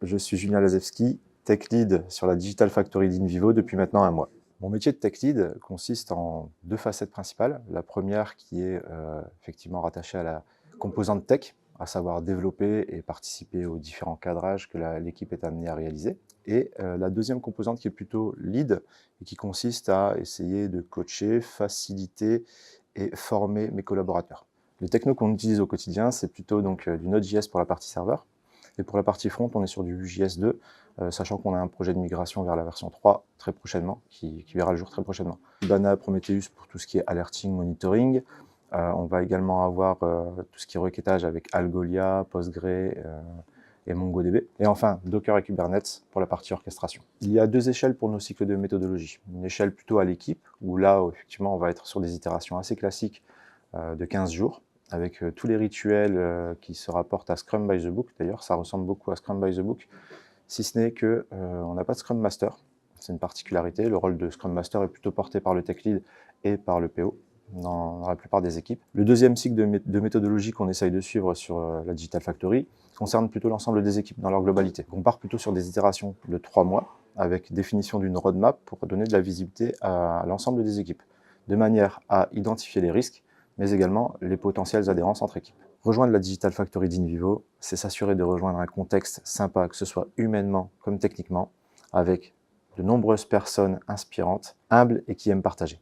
je suis Julien Lazewski, Tech Lead sur la Digital Factory d'Invivo depuis maintenant un mois. Mon métier de Tech Lead consiste en deux facettes principales. La première qui est effectivement rattachée à la composante tech, à savoir développer et participer aux différents cadrages que l'équipe est amenée à réaliser. Et la deuxième composante qui est plutôt lead et qui consiste à essayer de coacher, faciliter et former mes collaborateurs. Les technos qu'on utilise au quotidien, c'est plutôt donc du Node.js pour la partie serveur. Et pour la partie front, on est sur du Vue.js 2, sachant qu'on a un projet de migration vers la version 3 très prochainement, qui verra le jour très prochainement. Kibana, Prometheus pour tout ce qui est alerting, monitoring. On va également avoir tout ce qui est requêtage avec Algolia, Postgre et MongoDB. Et enfin, Docker et Kubernetes pour la partie orchestration. Il y a deux échelles pour nos cycles de méthodologie. Une échelle plutôt à l'équipe, où là, effectivement, on va être sur des itérations assez classiques de 15 jours, avec tous les rituels qui se rapportent à Scrum by the Book. D'ailleurs, ça ressemble beaucoup à Scrum by the Book, si ce n'est qu'on n'a pas de Scrum Master. C'est une particularité. Le rôle de Scrum Master est plutôt porté par le Tech Lead et par le PO dans la plupart des équipes. Le deuxième cycle de méthodologie qu'on essaye de suivre sur la Digital Factory concerne plutôt l'ensemble des équipes dans leur globalité. On part plutôt sur des itérations de 3 mois, avec définition d'une roadmap pour donner de la visibilité à l'ensemble des équipes, de manière à identifier les risques, mais également les potentielles adhérences entre équipes. Rejoindre la Digital Factory d'Invivo, c'est s'assurer de rejoindre un contexte sympa, que ce soit humainement comme techniquement, avec de nombreuses personnes inspirantes, humbles et qui aiment partager.